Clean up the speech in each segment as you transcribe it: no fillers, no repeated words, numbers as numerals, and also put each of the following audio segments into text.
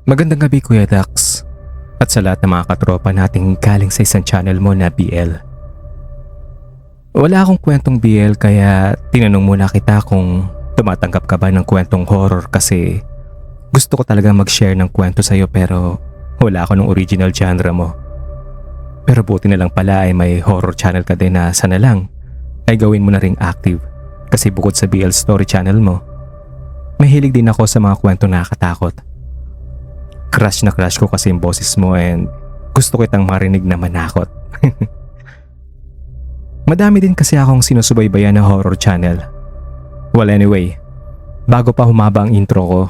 Magandang gabi Kuya Dax at sa lahat ng mga katropa nating galing sa isang channel mo na BL. Wala akong kwentong BL kaya tinanong muna kita kung tumatanggap ka ba ng kwentong horror kasi gusto ko talaga mag-share ng kwento sa'yo pero wala ako ng original genre mo. Pero buti na lang pala ay may horror channel ka din na sana lang ay gawin mo na ring active kasi bukod sa BL story channel mo, mahilig din ako sa mga kwento nakakatakot. Crush na crush ko kasi yung boses mo and gusto kitang marinig na manakot. Madami din kasi akong sinusubaybayan na horror channel. Well anyway, bago pa humaba ang intro ko,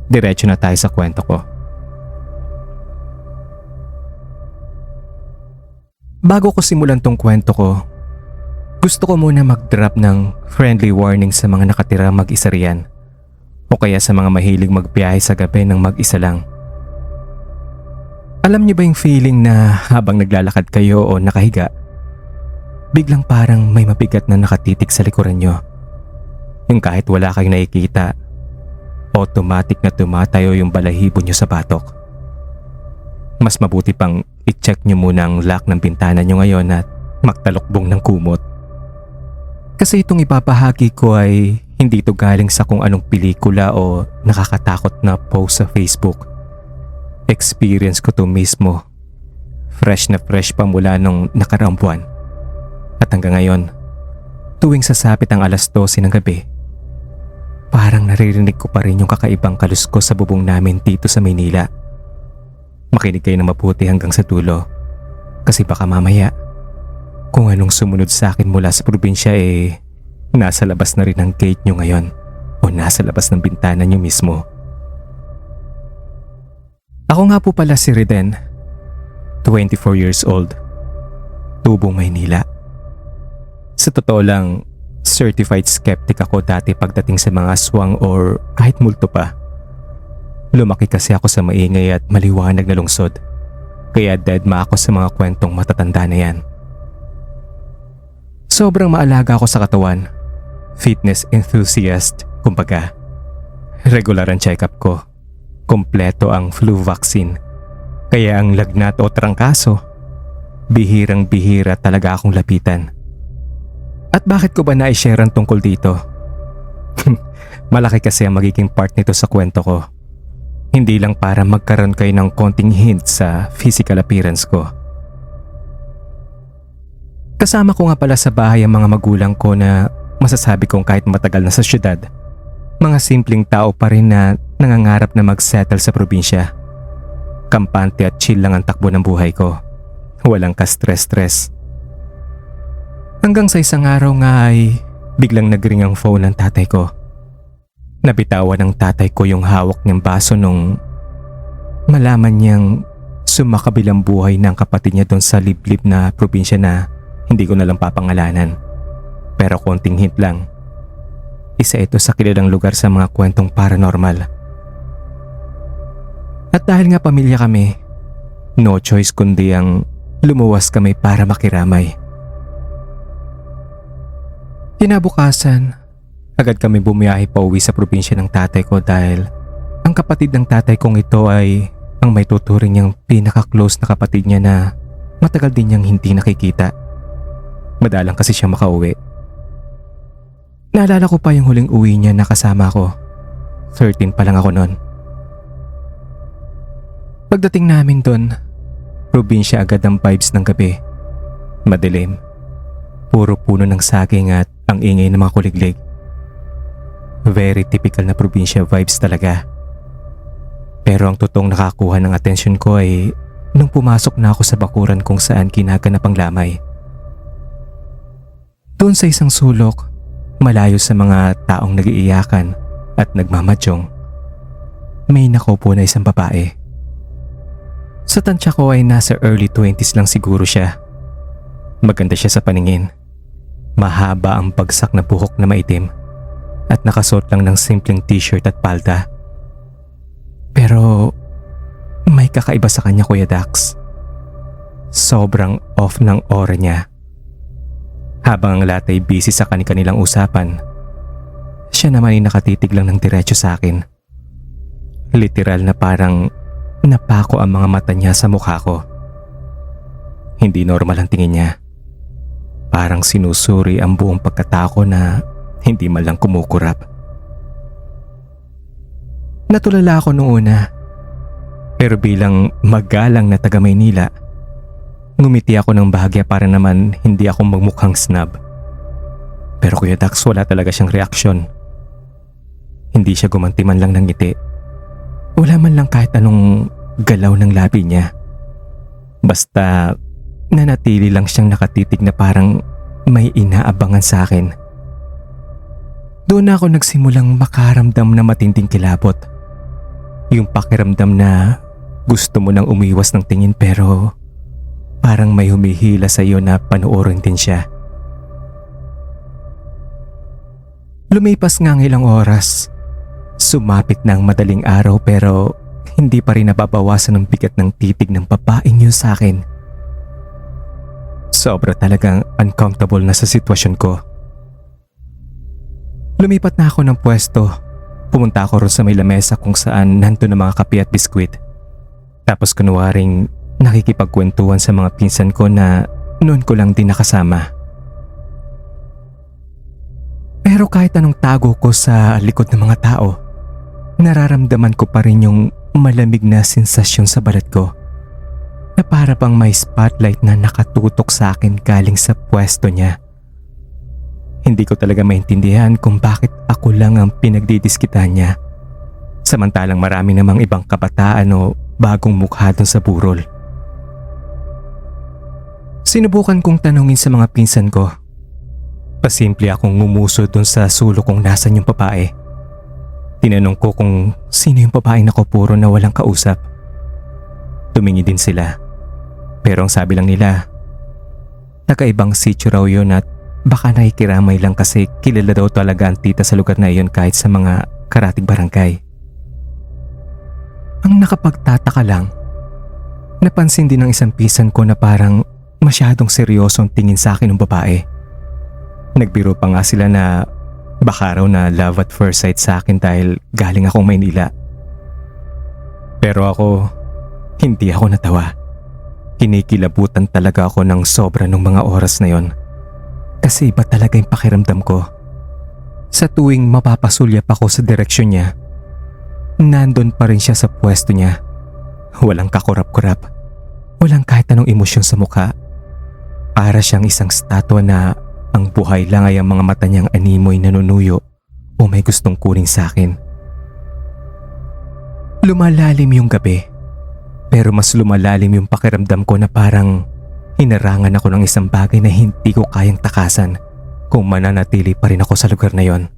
diretso na tayo sa kwento ko. Bago ko simulan tong kwento ko, gusto ko muna mag-drop ng friendly warning sa mga nakatira mag-isa riyan o kaya sa mga mahilig magbiyahe sa gabi ng mag-isa lang. Alam niyo ba yung feeling na habang naglalakad kayo o nakahiga, biglang parang may mabigat na nakatitik sa likuran niyo? Yung kahit wala kayong nakikita, automatic na tumatayo yung balahibo niyo sa batok. Mas mabuti pang i-check niyo muna ang lock ng bintana niyo ngayon at magtalokbong ng kumot. Kasi itong ipapahagi ko ay hindi ito galing sa kung anong pelikula o nakakatakot na post sa Facebook. Experience ko to mismo. Fresh na fresh pa mula nung nakaraang buwan. At hanggang ngayon, tuwing sasapit ang alas 12 ng gabi, parang naririnig ko pa rin yung kakaibang kaluskos sa bubong namin dito sa Maynila. Makinig kayo ng mabuti hanggang sa dulo. Kasi baka mamaya, kung anong sumunod sa akin mula sa probinsya nasa labas na rin ang gate nyo ngayon o nasa labas ng bintana nyo mismo. Ako nga po pala si Reden, 24 years old, Tubong, Maynila. Sa totoo lang, certified skeptic ako dati pagdating sa mga aswang or kahit multo pa. Lumaki kasi ako sa maingay at maliwanag na lungsod, kaya deadma ako sa mga kwentong matatanda na yan. Sobrang maalaga ako sa katawan, fitness enthusiast kumbaga. Regular ang check-up ko. Kompleto ang flu vaccine. Kaya ang lagnat o trangkaso, bihirang-bihira talaga akong lapitan. At bakit ko ba na-share ang tungkol dito? Malaki kasi ang magiging part nito sa kwento ko. Hindi lang para magkaroon kayo ng konting hint sa physical appearance ko. Kasama ko nga pala sa bahay ang mga magulang ko na masasabi kong kahit matagal na sa syudad, mga simpleng tao pa rin na nangangarap na mag-settle sa probinsya. Kampante at chill lang ang takbo ng buhay ko. Walang ka-stress-stress. Hanggang sa isang araw nga ay biglang nagring ang phone ng tatay ko. Nabitawan ng tatay ko yung hawak niyang baso nung malaman niyang sumakabilang buhay ng kapatid niya doon sa liblib na probinsya na hindi ko nalang papangalanan. Pero konting hint lang. Isa ito sa kilalang lugar sa mga kwentong paranormal. At dahil nga pamilya kami, no choice kundi ang lumuwas kami para makiramay. Kinabukasan, agad kami bumiyahe pa uwi sa probinsya ng tatay ko dahil ang kapatid ng tatay kong ito ay ang may tuturing niyang pinaka-close na kapatid niya na matagal din niyang hindi nakikita. Madalang kasi siya makauwi. Naalala ko pa yung huling uwi niya na kasama ko. 13 pa lang ako noon. Pagdating namin doon, probinsya agad ang vibes ng gabi. Madilim. Puro puno ng saging at ang ingay ng mga kuliglig. Very typical na probinsya vibes talaga. Pero ang totoong nakakuha ng atensyon ko ay nung pumasok na ako sa bakuran kung saan ginaganap ang lamay. Doon sa isang sulok, malayo sa mga taong nag-iiyakan at nagmamadyong, may nakaupo na isang babae. Sa tansya ko ay nasa early 20s lang siguro siya. Maganda siya sa paningin. Mahaba ang bagsak na buhok na maitim at nakasuot lang ng simpleng t-shirt at palda. Pero may kakaiba sa kanya, Kuya Dax. Sobrang off ng aura niya. Habang ang lahat ay busy sa kanilang usapan, siya naman ay nakatitig lang ng diretso sa akin. Literal na parang napako ang mga mata niya sa mukha ko. Hindi normal ang tingin niya. Parang sinusuri ang buong pagkatao na hindi man lang kumukurap. Natulala ako noong una. Pero bilang magalang na taga Maynila, ngumiti ako ng bahagya para naman hindi ako magmukhang snob. Pero Kuya Dax, wala talaga siyang reaksyon. Hindi siya gumanti man lang ng ngiti. Wala man lang kahit anong galaw ng labi niya. Basta nanatili lang siyang nakatitig na parang may inaabangan sa akin. Doon ako nagsimulang makaramdam na matinding kilabot. Yung pakiramdam na gusto mo nang umiwas ng tingin pero parang may humihila sa iyo na panoorin din siya. Lumipas nga ang ilang oras. Sumapit na ang madaling araw pero hindi pa rin nababawasan ang bigat ng titig ng babaeng yun sa akin. Sobra talagang uncomfortable na sa sitwasyon ko. Lumipat na ako ng pwesto. Pumunta ako ron sa may lamesa kung saan nandun ang mga kape at biskwit. Tapos kunwaring nakikipagkwentuhan sa mga pinsan ko na noon ko lang din nakasama. Pero kahit anong tago ko sa likod ng mga tao, nararamdaman ko pa rin yung malamig na sensasyon sa balat ko na para pang may spotlight na nakatutok sa akin galing sa pwesto niya. Hindi ko talaga maintindihan kung bakit ako lang ang pinagdidiskitan niya. Samantalang marami namang ibang kabataan o bagong mukha dun sa burol. Sinubukan kong tanungin sa mga pinsan ko. Pasimple akong ngumuso dun sa sulok kung nasan yung babae. Tinanong ko kung sino yung babaeng nakapuro na walang kausap. Tumingi din sila. Pero ang sabi lang nila, nakaibang sityo raw yun at baka nakikiramay lang kasi kilala daw talaga ang tita sa lugar na iyon kahit sa mga karatig barangay. Ang nakapagtataka lang, napansin din ng isang pisan ko na parang masyadong seryosong tingin sa akin ng babae. Nagbiro pa nga sila na baka raw na love at first sight sa akin dahil galing akong Maynila. Pero ako, hindi ako natawa. Kinikilabutan talaga ako ng sobra nung mga oras na yon. Kasi iba talaga yung pakiramdam ko. Sa tuwing mapapasulyap ako sa direksyon niya, nandun pa rin siya sa pwesto niya. Walang kakurap-kurap. Walang kahit anong emosyon sa mukha. Para siyang isang statwa na ang buhay lang ay ang mga mata niyang animoy nanunuyo o may gustong kunin sa akin. Lumalalim yung gabi. Pero mas lumalalim yung pakiramdam ko na parang hinarangan ako ng isang bagay na hindi ko kayang takasan kung mananatili pa rin ako sa lugar na yon.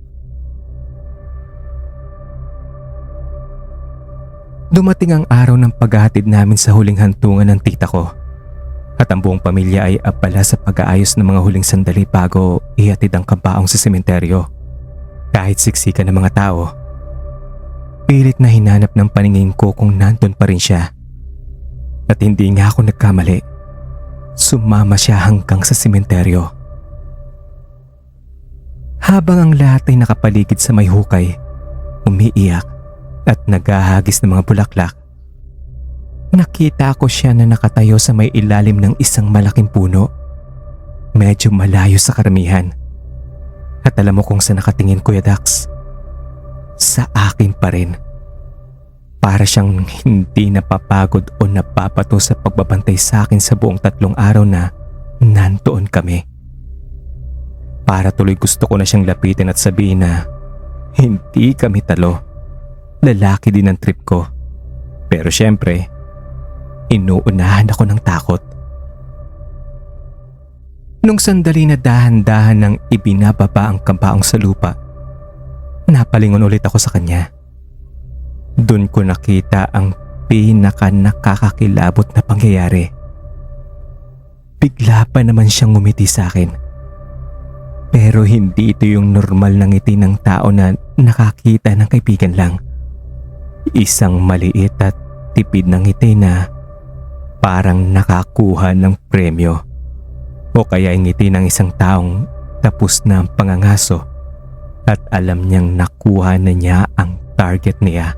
Dumating ang araw ng paghahatid namin sa huling hantungan ng tita ko at ang buong pamilya ay abala sa pag-aayos ng mga huling sandali bago ihatid ang kabaong sa sementeryo. Kahit siksikan ng mga tao, pilit na hinanap ng paningin ko kung nandun pa rin siya. At hindi nga ako nagkamali. Sumama siya hanggang sa sementeryo. Habang ang lahat ay nakapaligid sa may hukay, umiiyak at naghahagis ng mga bulaklak, nakita ko siya na nakatayo sa may ilalim ng isang malaking puno. Medyo malayo sa karamihan. At alam mo kung saan nakatingin, Kuya Dax? Sa akin pa rin. Para siyang hindi napapagod o napapato sa pagbabantay sa akin sa buong 3 araw na nandoon kami. Para tuloy gusto ko na siyang lapitin at sabihin na hindi kami talo. Lalaki din ang trip ko. Pero syempre, inuunahan ako ng takot. Nung sandali na dahan-dahan nang ibinababa ang kabaong sa lupa, napalingon ulit ako sa kanya. Doon ko nakita ang nakakakilabot na pangyayari. Bigla pa naman siyang ngumiti sa akin. Pero hindi ito yung normal na ngiti ng tao na nakakita ng kaibigan lang. Isang maliit at tipid na ngiti na parang nakakuha ng premyo. O kaya ngiti ng isang taong tapos na ang pangangaso at alam niyang nakuha na niya ang target niya.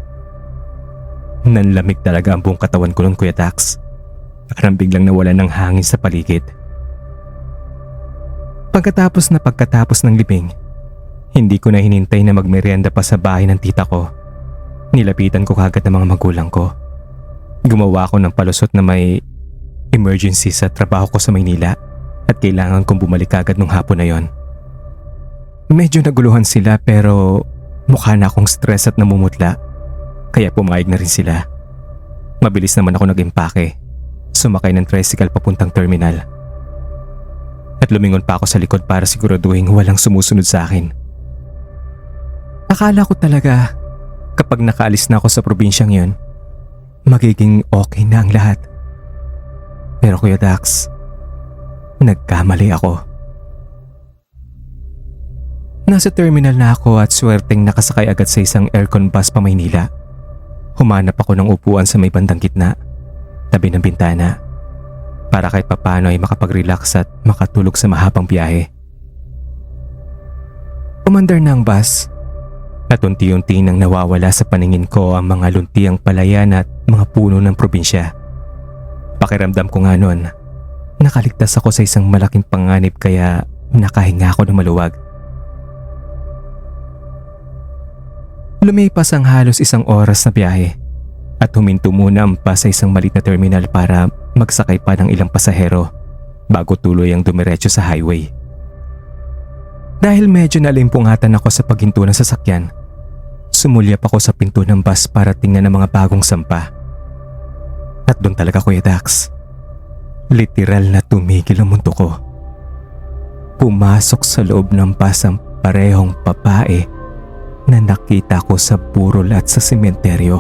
Nanlamig talaga ang buong katawan ko noon, Kuya Tax. Parang biglang nawala ng hangin sa paligid. Pagkatapos ng libing, hindi ko na hinintay na magmerienda pa sa bahay ng tita ko. Nilapitan ko kagad ang mga magulang ko. Gumawa ako ng palusot na may emergency sa trabaho ko sa Maynila at kailangan kong bumalik agad nung hapon na yon. Medyo naguluhan sila pero mukha na akong stress at namumutla, kaya pumayag na rin sila. Mabilis naman ako nag-impake, sumakay ng tricycle papuntang terminal. At lumingon pa ako sa likod para siguraduhin walang sumusunod sa akin. Akala ko talaga kapag nakaalis na ako sa probinsyang yon, magiging okay na ang lahat. Pero Kuya Dax, nagkamali ako. Nasa terminal na ako at swerteng nakasakay agad sa isang aircon bus pa Maynila. Humanap ako ng upuan sa may bandang gitna, tabi ng bintana, para kahit papano ay makapag-relax at makatulog sa mahabang biyahe. Umandar na ang bus at unti-unti nang nawawala sa paningin ko ang mga luntiang palayan at mga puno ng probinsya. Pakiramdam ko nga nun, nakaligtas ako sa isang malaking panganib kaya nakahinga ako ng maluwag. Lumipas ang halos isang oras na biyahe at huminto muna ang bus sa isang maliit na terminal para magsakay pa ng ilang pasahero bago tuloy ang dumiretso sa highway. Dahil medyo nalimpungatan ako sa paghinto ng sasakyan, sumulyap ako sa pinto ng bus para tingnan ang mga bagong sampa. At doon talaga, Kuya Dax, literal na tumigil ang mundo ko. Pumasok sa loob ng bus ang parehong babae na nakita ko sa burol at sa sementeryo.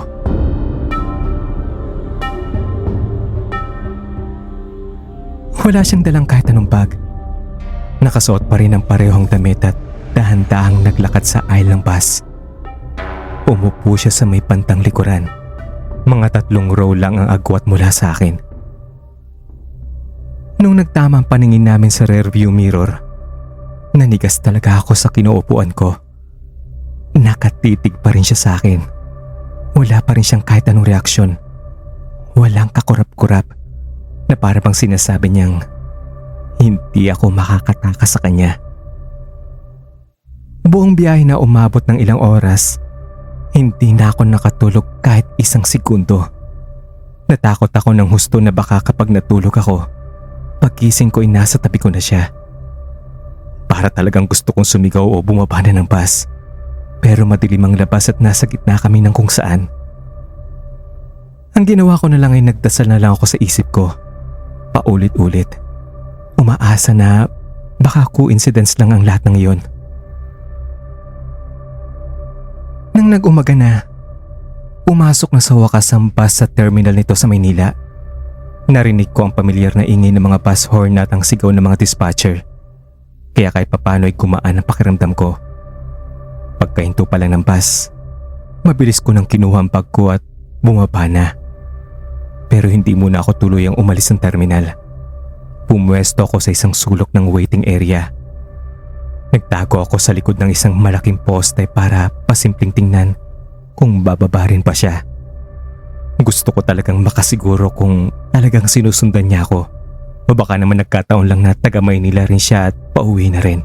Wala siyang dalang kahit anong bag. Nakasuot pa rin ang parehong damit at dahan-dahang naglakad sa aisle ng bus. Umupo siya sa may pantang likuran. Mga 3 row lang ang agwat mula sa akin. Nung nagtama ang paningin namin sa rearview mirror, nanigas talaga ako sa kinuupuan ko. Nakatitig pa rin siya sa akin. Wala pa rin siyang kahit anong reaksyon. Walang kakurap-kurap na para bang sinasabi niyang hindi ako makakatakas sa kanya. Buong biyahe na umabot ng ilang oras, hindi na ako nakatulog kahit isang segundo. Natakot ako ng husto na baka kapag natulog ako, pagkising ko ay nasa tabi ko na siya. Para talagang gusto kong sumigaw o bumaba na ng bus. Pero madilim ang labas at nasa gitna kami ng kung saan. Ang ginawa ko na lang ay nagdasal na lang ako sa isip ko. Paulit-ulit. Umaasa na baka coincidence lang ang lahat ng iyon. Nang nag-umaga na, pumasok na sa wakas ang bus sa terminal nito sa Maynila. Narinig ko ang pamilyar na ingay ng mga bus horn at ang sigaw ng mga dispatcher. Kaya kahit papano ay gumaan ang pakiramdam ko. Pagkahinto pa lang ng bus, mabilis ko nang kinuha ang bag ko at bumaba na. Pero hindi muna ako tuluyang umalis ng terminal. Pumwesto ako sa isang sulok ng waiting area. Nagtago ako sa likod ng isang malaking poste para pasimpleng tingnan kung bababa rin pa siya. Gusto ko talagang makasiguro kung talagang sinusundan niya ako o baka naman nagkataon lang na taga Maynila rin siya at pauwi na rin.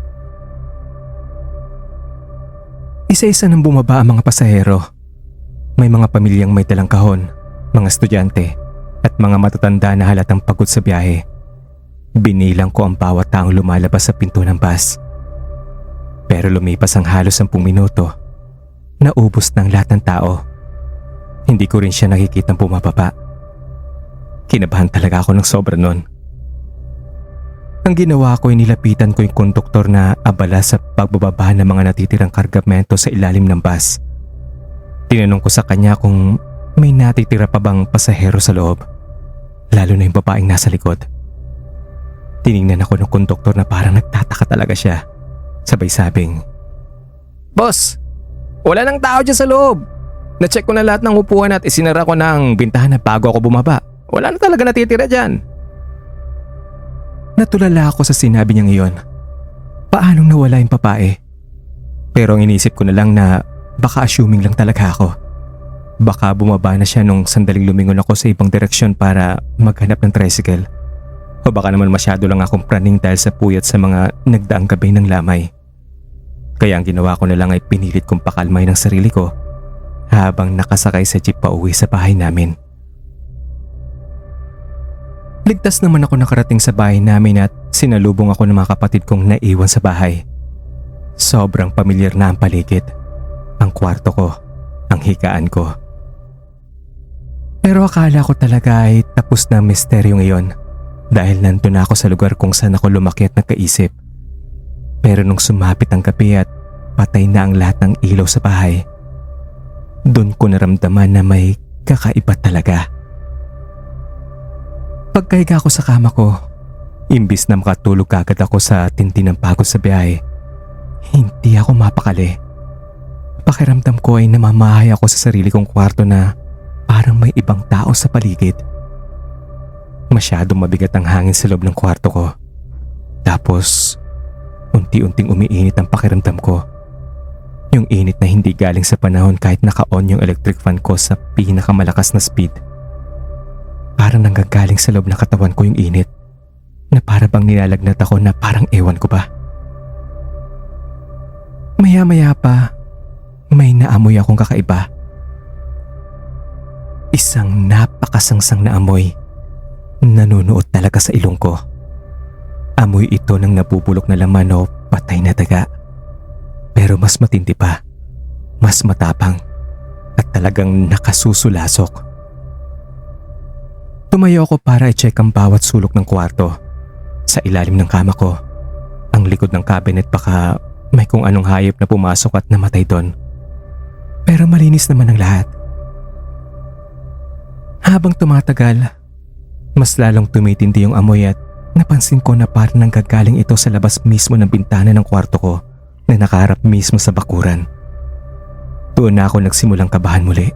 Isa-isa nang bumaba ang mga pasahero. May mga pamilyang may dalang kahon, mga estudyante at mga matatanda na halatang pagod sa biyahe. Binilang ko ang bawat taong lumalabas sa pinto ng bus. Pero lumipas ang halos 10 minuto, naubos ng lahat ng tao. Hindi ko rin siya nakikitang bumababa. Kinabahan talaga ako ng sobra nun. Ang ginawa ko ay nilapitan ko yung konduktor na abala sa pagbababa ng mga natitirang kargamento sa ilalim ng bus. Tinanong ko sa kanya kung may natitira pa bang pasahero sa loob, lalo na yung babaeng nasa likod. Tiningnan ako ng konduktor na parang nagtataka talaga siya. Sabay sabing, "Boss, wala nang tao dyan sa loob. Na-check ko na lahat ng upuan at isinara ko ng bintahan na bago ako bumaba. Wala na talaga natitira dyan." Natulala ako sa sinabi niyang iyon. Paanong nawala yung babae? Pero ang inisip ko na lang na baka assuming lang talaga ako. baka bumaba na siya nung sandaling lumingon ako sa ibang direksyon para maghanap ng tricycle. O baka naman masyado lang akong praning dahil sa puyat sa mga nagdaang gabi ng lamay. Kaya ang ginawa ko na lang ay pinilit kong pakalmay ng sarili ko habang nakasakay sa jeep pauwi sa bahay namin. Ligtas naman ako nakarating sa bahay namin at sinalubong ako ng mga kapatid kong naiwan sa bahay. Sobrang pamilyar na ang paligid, ang kwarto ko, ang higaan ko. Pero akala ko talaga ay tapos na ang misteryo ngayon dahil nandun na ako sa lugar kung saan ako lumaki at nagkaisip. Pero nung sumapit ang gabi at patay na ang lahat ng ilaw sa bahay, doon ko naramdaman na may kakaiba talaga. Pagkahiga ko sa kama ko, imbis na makatulog agad ako sa tindi ng pagod sa biyahe, hindi ako mapakali. Pakiramdam ko ay namamahay ako sa sarili kong kwarto na parang may ibang tao sa paligid. Masyadong mabigat ang hangin sa loob ng kwarto ko. Tapos, unti-unting umiinit ang pakiramdam ko. Yung init na hindi galing sa panahon kahit naka-on yung electric fan ko sa pinakamalakas na speed. Parang nanggagaling sa loob ng katawan ko yung init na para bang nilalagnat ako na parang ewan ko ba. Maya-maya pa, may naamoy akong kakaiba. Isang napakasangsang na amoy. Nanunuot talaga sa ilong ko. Amoy ito ng nabubulok na laman o patay na daga. Pero mas matindi pa, mas matapang at talagang nakasusulasok. Tumayo ako para i-check ang bawat sulok ng kwarto. Sa ilalim ng kama ko, ang likod ng cabinet baka may kung anong hayop na pumasok at namatay doon. Pero malinis naman ang lahat. Habang tumatagal, mas lalong tumitindi yung amoy at napansin ko na parang nanggagaling ito sa labas mismo ng bintana ng kwarto ko na nakaharap mismo sa bakuran. Doon na ako nagsimulang kabahan muli.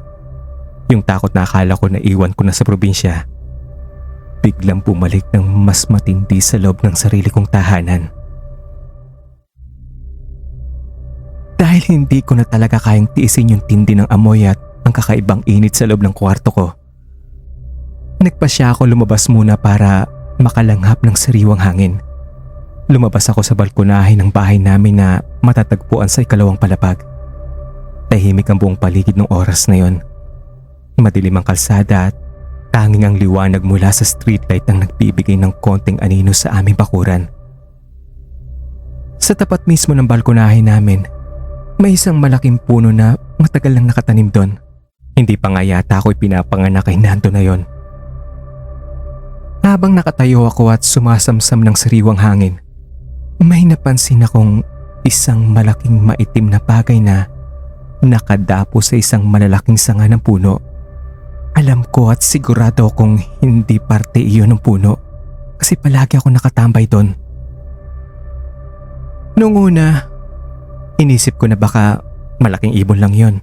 Yung takot na akala ko na iwan ko na sa probinsya, biglang bumalik ng mas matindi sa loob ng sarili kong tahanan. Dahil hindi ko na talaga kayang tiisin yung tindi ng amoy at ang kakaibang init sa loob ng kwarto ko, nagpasya ako lumabas muna para makalanghap ng sariwang hangin. Lumabas ako sa balkonahe ng bahay namin na matatagpuan sa ikalawang palapag. Tahimik ang buong paligid ng oras na yon. Madilim ang kalsada at tanging ang liwanag mula sa streetlight ang nagbibigay ng konting anino sa aming bakuran. Sa tapat mismo ng balkonahe namin, may isang malaking puno na matagal nang nakatanim doon. Hindi pa nga yata ako ipinapanganak ay nando na yon. Habang nakatayo ako at sumasamsam ng sariwang hangin, may napansin akong isang malaking maitim na bagay na nakadapo sa isang malalaking sanga ng puno. Alam ko at sigurado kung hindi parte iyon ng puno kasi palagi ako nakatambay doon. Noong una, inisip ko na baka malaking ibon lang yon.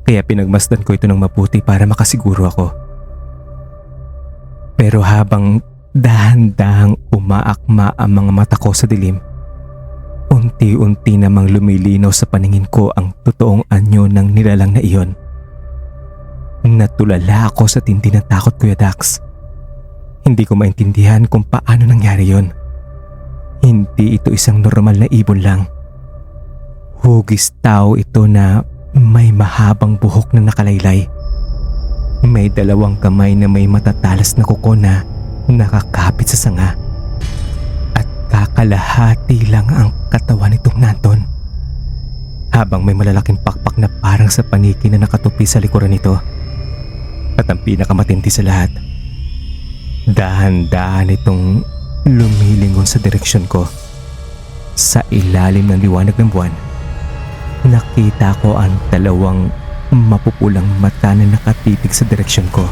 Kaya pinagmasdan ko ito ng mabuti para makasiguro ako. Pero habang dahan-dahang umaakma ang mga mata ko sa dilim, unti-unti namang lumilinaw sa paningin ko ang totoong anyo ng nilalang na iyon. Natulala ako sa tindi ng takot, Kuya Dax. Hindi ko maintindihan kung paano nangyari yon. Hindi ito isang normal na ibon lang. Hugis tao ito na may mahabang buhok na nakalaylay. May dalawang kamay na may matatalas na kuko na nakakapit sa sanga. At kakalahati lang ang katawan nitong nanton. Habang may malalaking pakpak na parang sa paniki na nakatupi sa likuran nito. At ang pinakamatindi sa lahat, dahan-dahan itong lumilingon sa direksyon ko. Sa ilalim ng liwanag ng buwan, nakita ko ang dalawang mapupulang mata na nakatitig sa direksyon ko.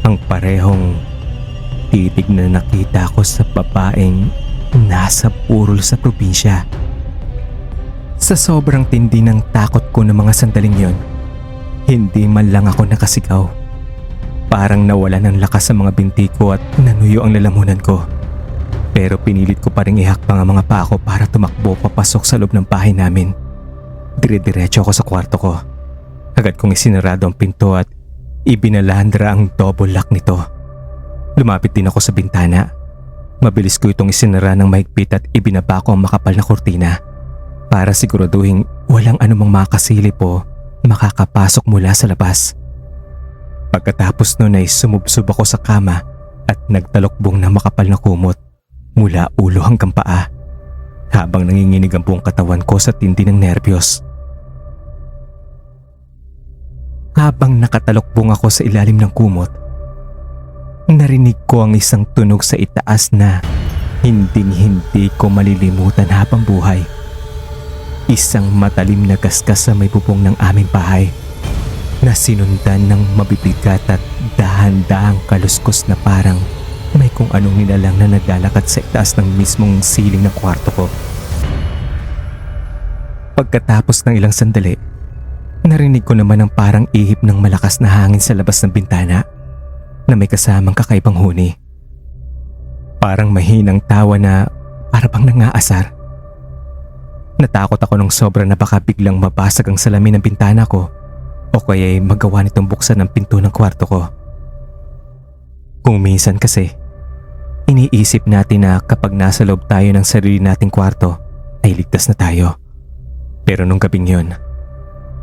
Ang parehong titig na nakita ko sa babaeng nasa burol sa probinsya. Sa sobrang tindi ng takot ko ng mga sandaling yon, hindi man lang ako nakasigaw. Parang nawala ng lakas sa mga binti ko at nanuyo ang lalamunan ko. Pero pinilit ko pa rin ihakbang ang mga paa ko para tumakbo papasok sa loob ng bahay namin. Dire-diretso ako sa kwarto ko. Agad kong isinarado ang pinto at ibinalandra ang double lock nito. Lumapit din ako sa bintana. Mabilis ko itong isinara ng mahigpit at ibinaba ko ang makapal na kurtina para siguraduhin walang anumang makasilip o makakapasok mula sa labas. Pagkatapos nun ay sumubsob ako sa kama at nagtalokbong ng makapal na kumot mula ulo hanggang paa habang nanginginig ang buong katawan ko sa tindi ng nerbiyos. Habang nakatalokbong ako sa ilalim ng kumot, narinig ko ang isang tunog sa itaas na hinding-hindi ko malilimutan habang buhay. Isang matalim na gasgas sa may bubong ng aming bahay na sinundan ng mabibigat at dahan-dahang kaluskos na parang may kung anong nilalang na naglalakad sa itaas ng mismong siling ng kwarto ko. Pagkatapos ng ilang sandali, narinig ko naman ang parang ihip ng malakas na hangin sa labas ng bintana na may kasamang kakaibang huni. Parang mahinang tawa na para bang nangaasar. Natakot ako ng sobra na baka biglang mabasag ang salamin ng bintana ko o kaya'y magawa nitong buksan ang pinto ng kwarto ko. Kung minsan kasi, iniisip natin na kapag nasa loob tayo ng sarili nating kwarto ay ligtas na tayo. Pero nung gabing yun,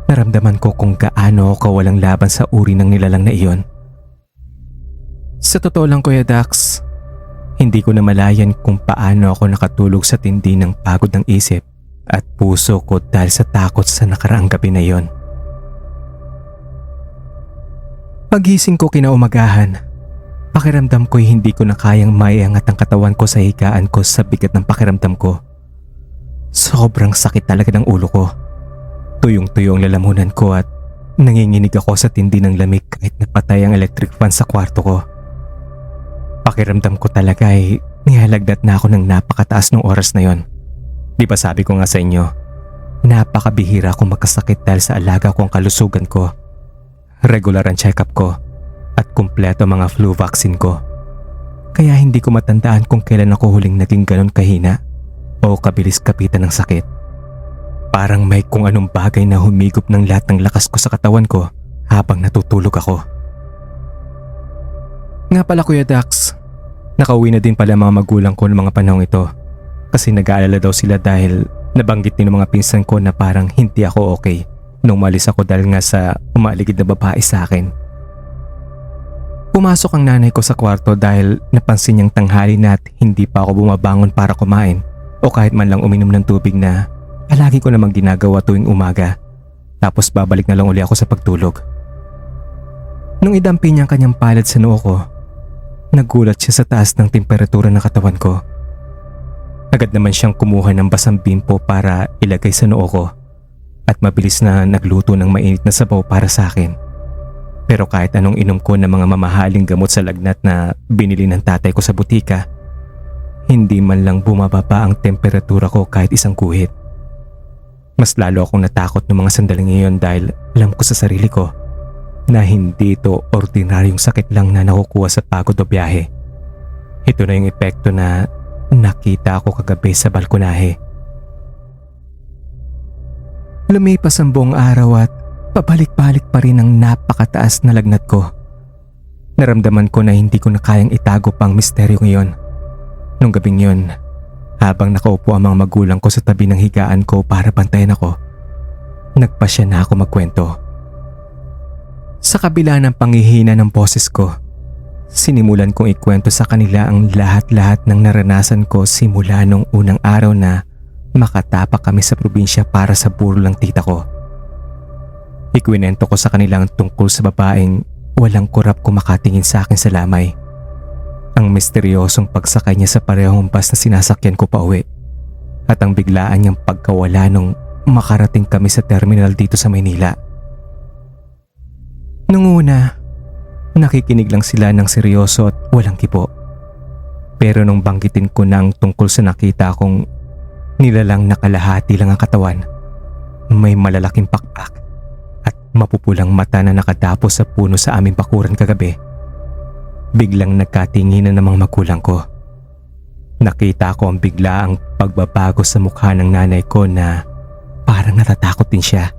naramdaman ko kung gaano ako kawalang laban sa uri ng nilalang na iyon. Sa totoo lang Kuya Dax, hindi ko na malayan kung paano ako nakatulog sa tindi ng pagod ng isip at puso ko dahil sa takot sa nakaraang gabi na iyon. Pagising ko kinaumagahan, pakiramdam ko'y hindi ko na kayang maiangat ang katawan ko sa higaan ko sa bigat ng pakiramdam ko. Sobrang sakit talaga ng ulo ko. Tuyong-tuyo ang lalamunan ko at nanginginig ako sa tindi ng lamig kahit napatay ang electric fan sa kwarto ko. Pakiramdam ko talaga ay nihalagnat na ako ng napakataas ng oras na yon. Di ba sabi ko nga sa inyo, napakabihira akong magkasakit dahil sa alaga ko ang kalusugan ko. Regular ang check-up ko at kumpleto mga flu vaccine ko. Kaya hindi ko matandaan kung kailan ako huling naging ganon kahina o kabilis kapitan ng sakit. Parang may kung anong bagay na humigop ng lahat ng lakas ko sa katawan ko habang natutulog ako. Nga pala Kuya Dax, nakauwi na din pala mga magulang ko ng mga panahong ito kasi nag-aalala daw sila dahil nabanggit din ng mga pinsan ko na parang hindi ako okay nung malis ako dahil nga sa umaligid na babae sa akin. Pumasok ang nanay ko sa kwarto dahil napansin niyang tanghali na at hindi pa ako bumabangon para kumain o kahit man lang uminom ng tubig na palagi ko namang ginagawa tuwing umaga, tapos babalik na lang uli ako sa pagtulog. Nung idampi niya ang kanyang palad sa noo ko, nagulat siya sa taas ng temperatura ng katawan ko. Agad naman siyang kumuha ng basang bimpo para ilagay sa noo ko at mabilis na nagluto ng mainit na sabaw para sa akin. Pero kahit anong inom ko ng mga mamahaling gamot sa lagnat na binili ng tatay ko sa butika, hindi man lang bumababa ang temperatura ko kahit isang guhit. Mas lalo akong natakot ng mga sandaling iyon dahil alam ko sa sarili ko na hindi ito ordinaryong sakit lang na nakukuha sa pagod o biyahe. Ito na yung epekto na nakita ko kagabi sa balkonahe. Lumipas ang buong araw at pabalik-balik pa rin ang napakataas na lagnat ko. Naramdaman ko na hindi ko na kayang itago pang misteryong iyon. Nung gabing yun, habang nakaupo ang mga magulang ko sa tabi ng higaan ko para bantayan ako, nagpasya na ako magkwento. Sa kabila ng panghihina ng boses ko, sinimulan kong ikwento sa kanila ang lahat-lahat ng naranasan ko simula nung unang araw na makatapak kami sa probinsya para sa burol ng tita ko. Ikwinento ko sa kanila ang tungkol sa babaeng walang kurap kumakatingin sa akin sa lamay. Ang misteryosong pagsakay niya sa parehong bus na sinasakyan ko pa uwi at ang biglaan niyang pagkawala nung makarating kami sa terminal dito sa Maynila. Nung una, nakikinig lang sila ng seryoso at walang kipo. Pero nung banggitin ko na ang tungkol sa nakita kong nilalang nakalahati lang ang katawan, may malalaking pakpak at mapupulang mata na nakadapo sa puno sa aming bakuran kagabi, biglang nagkatinginan ng mga magulang ko. Nakita ko ang biglaang pagbabago sa mukha ng nanay ko na parang natatakot din siya.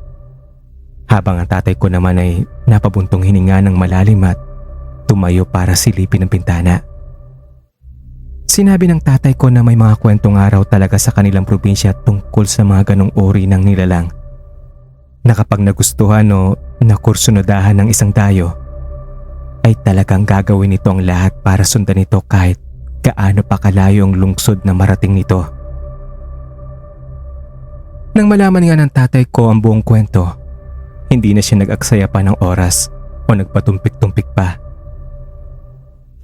Habang ang tatay ko naman ay napabuntong hininga ng malalim at tumayo para silipin ang bintana. Sinabi ng tatay ko na may mga kwentong araw talaga sa kanilang probinsya tungkol sa mga ganong uri ng nilalang. Na kapag nagustuhan o nakursunodahan ng isang dayo, ay talagang gagawin nito ang lahat para sundan ito kahit gaano pa kalayo ang lungsod na marating nito. Nang malaman nga ng tatay ko ang buong kwento, hindi na siya nag-aksaya pa ng oras o nagpatumpik-tumpik pa.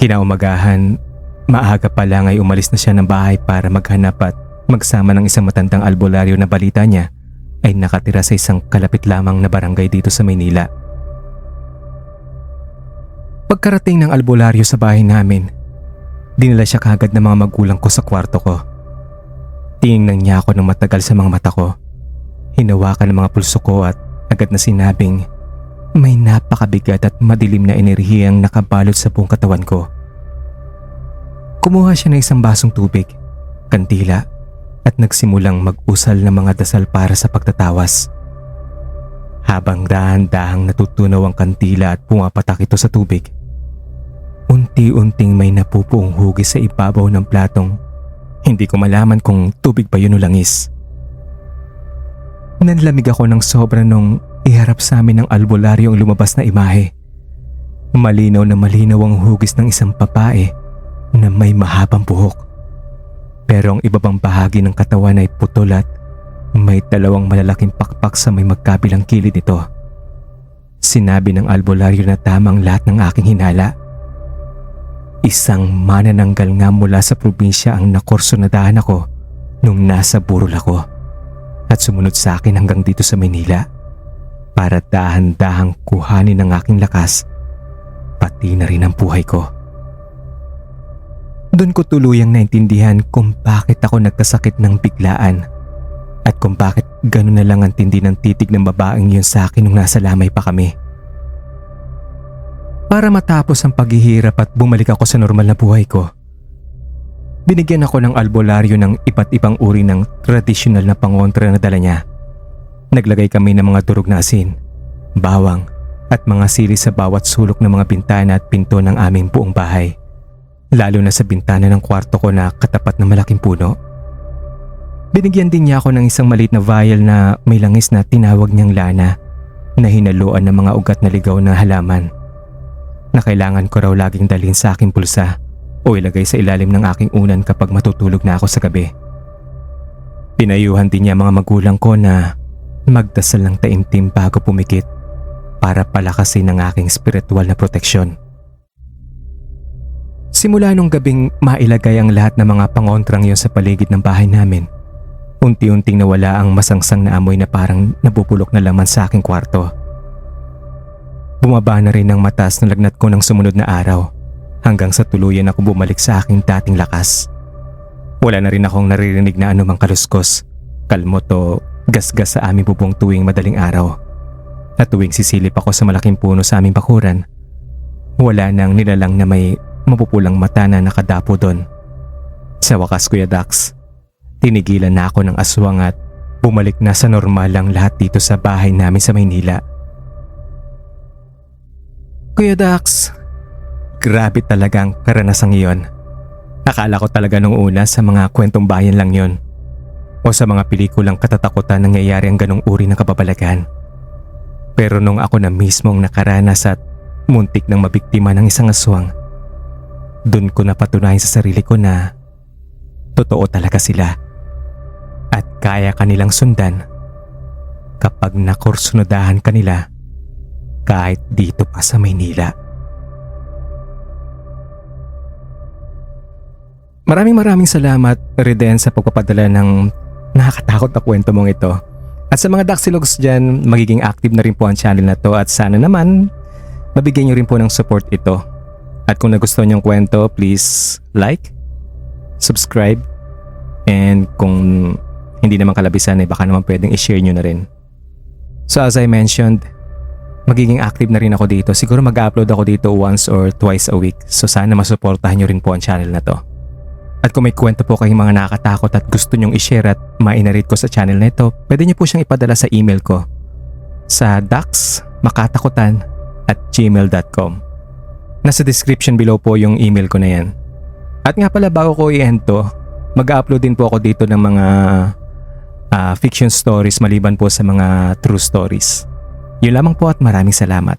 Kinaumagahan, maaga pa lang ay umalis na siya ng bahay para maghanap at magsama ng isang matandang albularyo na balita niya ay nakatira sa isang kalapit lamang na barangay dito sa Maynila. Pagkarating ng albularyo sa bahay namin, dinala siya kagad ng mga magulang ko sa kwarto ko. Tingnan niya ako ng matagal sa mga mata ko. Hinawakan ang mga pulso ko at agad na sinabing may napakabigat at madilim na enerhiyang nakabalot sa buong katawan ko. Kumuha siya ng isang basong tubig, kandila at nagsimulang mag-usal ng mga dasal para sa pagtatawas. Habang dahan-dahang natutunaw ang kandila at pumapatak ito sa tubig, unti-unting may napupuong hugis sa ibabaw ng platong hindi ko malaman kung tubig ba yun o langis. Nanlamig ako ng sobra nung iharap sa amin ng albularyo ang lumabas na imahe. Malinaw na malinaw ang hugis ng isang babae na may mahabang buhok. Pero ang ibabang bahagi ng katawan ay putol at may dalawang malalaking pakpak sa may magkabilang kilid nito. Sinabi ng albularyo na tamang lahat ng aking hinala. Isang manananggal nga mula sa probinsya ang nakursunadahan ako nung nasa burol ako at sumunod sa akin hanggang dito sa Maynila para dahan-dahang kuhanin ang aking lakas pati na rin ang buhay ko. Doon ko tuluyang naintindihan kung bakit ako nagkasakit ng biglaan at kung bakit gano'n na lang ang tindi ng titig ng babaeng yun sa akin nung nasa lamay pa kami. Para matapos ang paghihirap at bumalik ako sa normal na buhay ko, binigyan ako ng albularyo ng iba't ibang uri ng tradisyonal na pangontra na dala niya. Naglagay kami ng mga durog na asin, bawang at mga sili sa bawat sulok ng mga bintana at pinto ng aming buong bahay. Lalo na sa bintana ng kwarto ko na katapat ng malaking puno. Binigyan din niya ako ng isang maliit na vial na may langis na tinawag niyang lana na hinaluan ng mga ugat na ligaw na halaman na kailangan ko raw laging dalhin sa aking pulsa o ilagay sa ilalim ng aking unan kapag matutulog na ako sa gabi. Pinayuhan din niya mga magulang ko na magdasal ng taimtim bago pumikit para palakasin ang aking spiritual na proteksyon. Simula nung gabing mailagay ang lahat ng mga pangontrang yon sa paligid ng bahay namin, unti-unting nawala ang masangsang na amoy na parang nabubulok na laman sa aking kwarto. Bumaba na rin ang mataas na lagnat ko ng sumunod na araw hanggang sa tuluyan ako bumalik sa aking dating lakas. Wala na rin akong naririnig na anumang kaluskos, kalmot o gasgas sa aming bubong tuwing madaling araw. At tuwing sisilip ako sa malaking puno sa aming bakuran, wala nang nilalang na may mapupulang mata na nakadapo doon. Sa wakas, Kuya Dax, tinigilan na ako ng aswang at bumalik na sa normal lang lahat dito sa bahay namin sa Maynila. Kuya Dax, grabe talaga ang karanasang iyon. Akala ko talaga nung una sa mga kwentong bayan lang yon o sa mga pelikulang katatakutan nangyayari ang ganong uri ng kababalagan. Pero nung ako na mismo ang nakaranas at muntik ng mabiktima ng isang aswang, doon ko napatunayan sa sarili ko na totoo talaga sila at kaya kanilang sundan kapag nakursunodahan kanila kahit dito pa sa Maynila. Maraming salamat, Reden, sa pagpapadala ng nakakatakot na kwento mong ito. At sa mga Daxilogs dyan, magiging active na rin po ang channel na to at sana naman mabigyan nyo rin po ng support ito. At kung nagustuhan nyo yung kwento, please like, subscribe, and kung hindi naman kalabisan ay baka naman pwedeng i-share nyo na rin. So as I mentioned, magiging active na rin ako dito. Siguro mag-upload ako dito once or twice a week. So sana masuportahan nyo rin po ang channel na to. At kung may kwento po kayong mga nakakatakot at gusto nyong i-share at ma-narrate ko sa channel na ito, pwede nyo po siyang ipadala sa email ko. sa daxmakatakutan@gmail.com. Nasa description below po yung email ko na yan. At nga pala bago ko i-end to, mag-upload din po ako dito ng mga fiction stories maliban po sa mga true stories. Yun lamang po at maraming salamat.